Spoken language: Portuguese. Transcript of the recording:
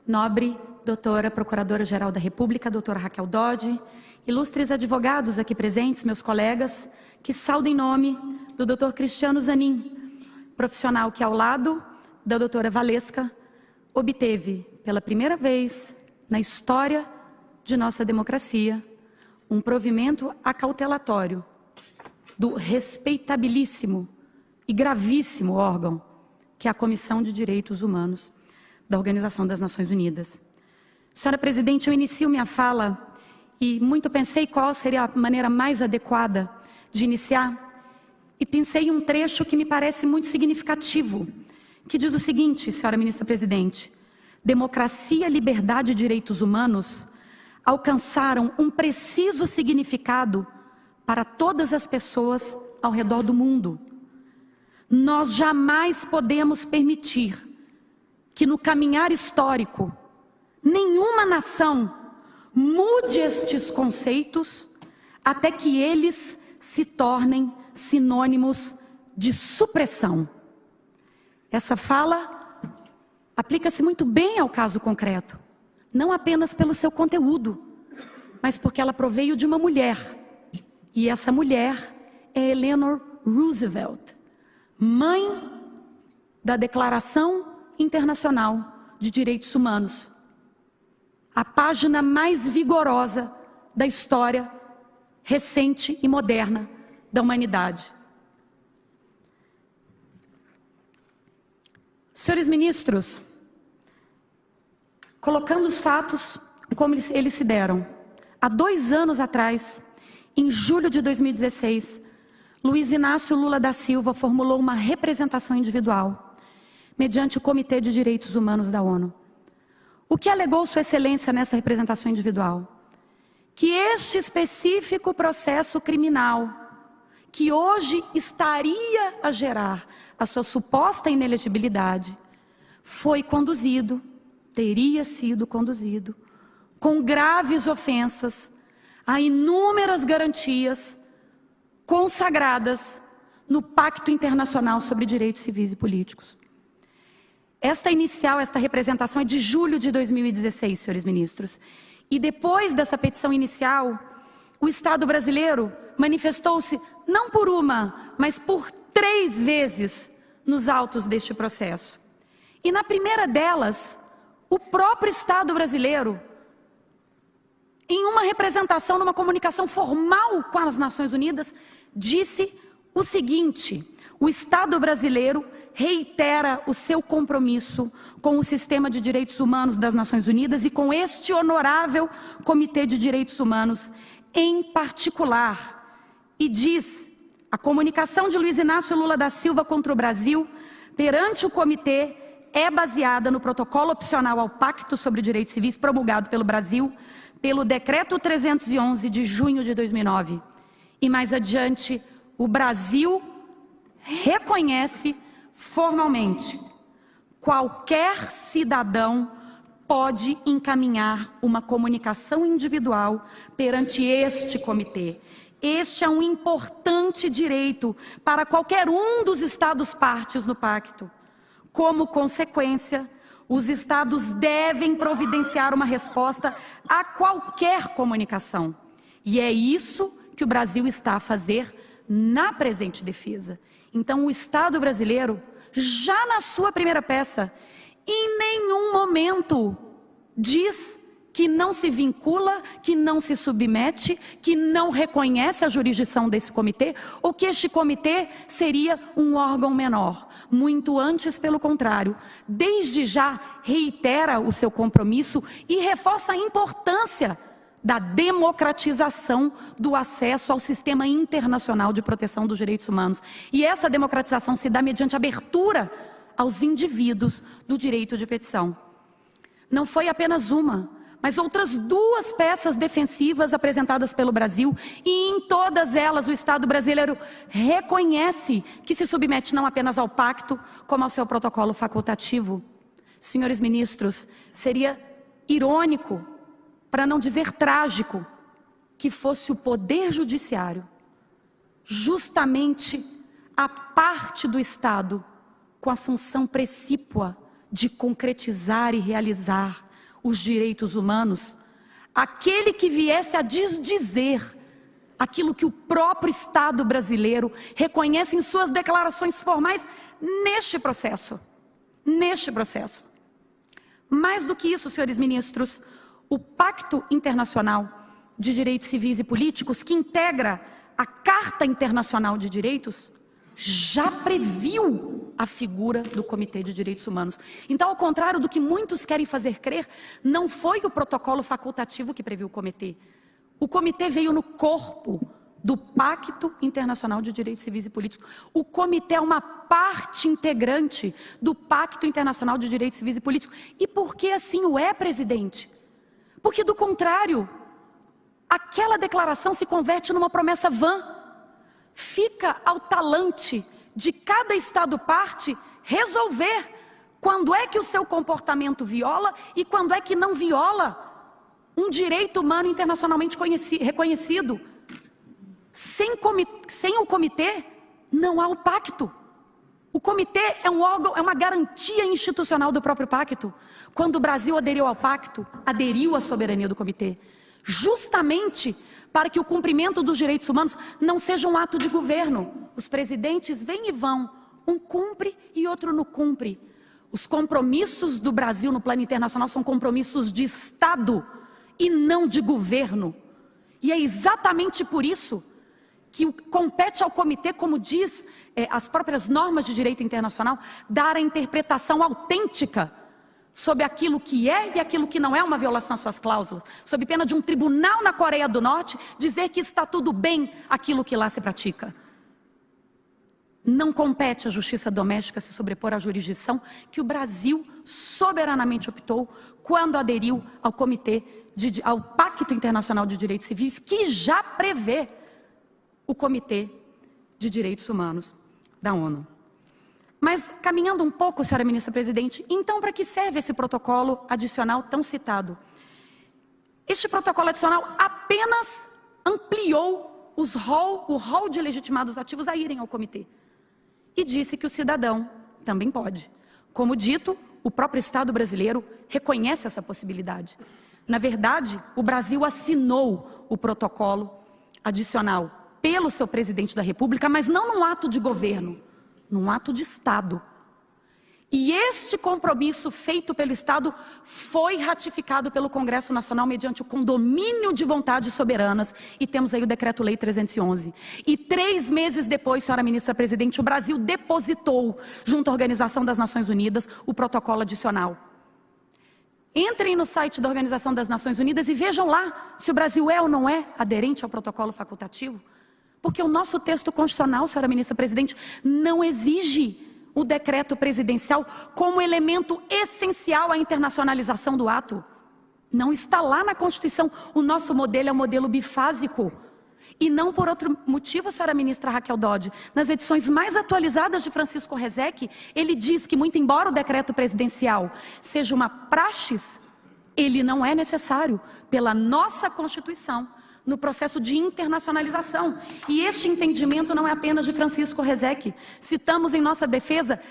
nobre doutora Procuradora-Geral da República, doutora Raquel Dodge, ilustres advogados aqui presentes, meus colegas, que saúdo em nome do doutor Cristiano Zanin, profissional que, ao lado da doutora Valesca, obteve, pela primeira vez na história de nossa democracia, um provimento acautelatório do respeitabilíssimo e gravíssimo órgão que é a Comissão de Direitos Humanos da Organização das Nações Unidas. Senhora Presidente, eu inicio minha fala e muito pensei qual seria a maneira mais adequada de iniciar e pensei em um trecho que me parece muito significativo, que diz o seguinte, senhora Ministra Presidente: democracia, liberdade e direitos humanos alcançaram um preciso significado para todas as pessoas ao redor do mundo. Nós jamais podemos permitir que no caminhar histórico nenhuma nação mude estes conceitos até que eles se tornem sinônimos de supressão. Essa fala aplica-se muito bem ao caso concreto, não apenas pelo seu conteúdo, mas porque ela proveio de uma mulher. E essa mulher é Eleanor Roosevelt, mãe da Declaração Internacional de Direitos Humanos, a página mais vigorosa da história recente e moderna da humanidade. Senhores ministros, colocando os fatos como eles se deram, há 2 anos atrás, em julho de 2016, Luiz Inácio Lula da Silva formulou uma representação individual, mediante o Comitê de Direitos Humanos da ONU. O que alegou Sua Excelência nessa representação individual? Que este específico processo criminal, que hoje estaria a gerar a sua suposta inelegibilidade, foi conduzido, teria sido conduzido, com graves ofensas a inúmeras garantias consagradas no Pacto Internacional sobre Direitos Civis e Políticos. Esta representação é de julho de 2016, senhores ministros. E depois dessa petição inicial, o Estado brasileiro manifestou-se não por uma, mas por 3 vezes nos autos deste processo. E na primeira delas, o próprio Estado brasileiro, em uma representação, numa comunicação formal com as Nações Unidas, disse o seguinte: o Estado brasileiro reitera o seu compromisso com o sistema de direitos humanos das Nações Unidas e com este honorável Comitê de Direitos Humanos em particular. E diz, a comunicação de Luiz Inácio Lula da Silva contra o Brasil perante o Comitê é baseada no protocolo opcional ao Pacto sobre Direitos Civis promulgado pelo Brasil pelo Decreto 311 de junho de 2009. E mais adiante, o Brasil reconhece formalmente: qualquer cidadão pode encaminhar uma comunicação individual perante este comitê. Este é um importante direito para qualquer um dos Estados partes no pacto. Como consequência, os Estados devem providenciar uma resposta a qualquer comunicação. E é isso que o Brasil está a fazer na presente defesa. Então, o Estado brasileiro, já na sua primeira peça, em nenhum momento diz que não se vincula, que não se submete, que não reconhece a jurisdição desse comitê, ou que este comitê seria um órgão menor. Muito antes, pelo contrário, desde já reitera o seu compromisso e reforça a importância da democratização do acesso ao sistema internacional de proteção dos direitos humanos. E essa democratização se dá mediante abertura aos indivíduos do direito de petição. Não foi apenas uma, mas outras 2 peças defensivas apresentadas pelo Brasil, e em todas elas o Estado brasileiro reconhece que se submete não apenas ao pacto, como ao seu protocolo facultativo. Senhores ministros, seria irônico, para não dizer trágico, que fosse o Poder Judiciário, justamente a parte do Estado com a função precípua de concretizar e realizar os direitos humanos aquele que viesse a desdizer aquilo que o próprio Estado brasileiro reconhece em suas declarações formais neste processo. Neste processo. Mais do que isso, senhores ministros, o Pacto Internacional de Direitos Civis e Políticos, que integra a Carta Internacional de Direitos, já previu a figura do Comitê de Direitos Humanos. Então, ao contrário do que muitos querem fazer crer, não foi o protocolo facultativo que previu o comitê. O comitê veio no corpo do Pacto Internacional de Direitos Civis e Políticos. O comitê é uma parte integrante do Pacto Internacional de Direitos Civis e Políticos. E por que assim o é, presidente? Porque, do contrário, aquela declaração se converte numa promessa vã. Fica ao talante de cada Estado-parte resolver quando é que o seu comportamento viola e quando é que não viola um direito humano internacionalmente reconhecido. Sem o comitê, não há o pacto. O comitê é um órgão, é uma garantia institucional do próprio pacto. Quando o Brasil aderiu ao pacto, aderiu à soberania do comitê. Justamente para que o cumprimento dos direitos humanos não seja um ato de governo. Os presidentes vêm e vão, um cumpre e outro não cumpre. Os compromissos do Brasil no plano internacional são compromissos de Estado e não de governo. E é exatamente por isso que compete ao comitê, como diz as próprias normas de direito internacional, dar a interpretação autêntica sobre aquilo que é e aquilo que não é uma violação às suas cláusulas, sob pena de um tribunal na Coreia do Norte dizer que está tudo bem aquilo que lá se pratica. Não compete à justiça doméstica se sobrepor à jurisdição que o Brasil soberanamente optou quando aderiu ao ao Pacto Internacional de Direitos Civis, que já prevê o Comitê de Direitos Humanos da ONU. Mas, caminhando um pouco, senhora ministra-presidente, então para que serve esse protocolo adicional tão citado? Este protocolo adicional apenas ampliou o rol de legitimados ativos a irem ao comitê. E disse que o cidadão também pode. Como dito, o próprio Estado brasileiro reconhece essa possibilidade. Na verdade, o Brasil assinou o protocolo adicional pelo seu presidente da República, mas não num ato de governo, num ato de Estado. E este compromisso feito pelo Estado foi ratificado pelo Congresso Nacional mediante o condomínio de vontades soberanas, e temos aí o Decreto-Lei 311. E 3 meses depois, senhora ministra-presidente, o Brasil depositou, junto à Organização das Nações Unidas, o protocolo adicional. Entrem no site da Organização das Nações Unidas e vejam lá se o Brasil é ou não é aderente ao protocolo facultativo. Porque o nosso texto constitucional, senhora ministra-presidente, não exige o decreto presidencial como elemento essencial à internacionalização do ato. Não está lá na Constituição. O nosso modelo é um modelo bifásico. E não por outro motivo, senhora ministra Raquel Dodge. Nas edições mais atualizadas de Francisco Rezec, ele diz que, muito embora o decreto presidencial seja uma praxis, ele não é necessário pela nossa Constituição no processo de internacionalização. E este entendimento não é apenas de Francisco Rezec. Citamos em nossa defesa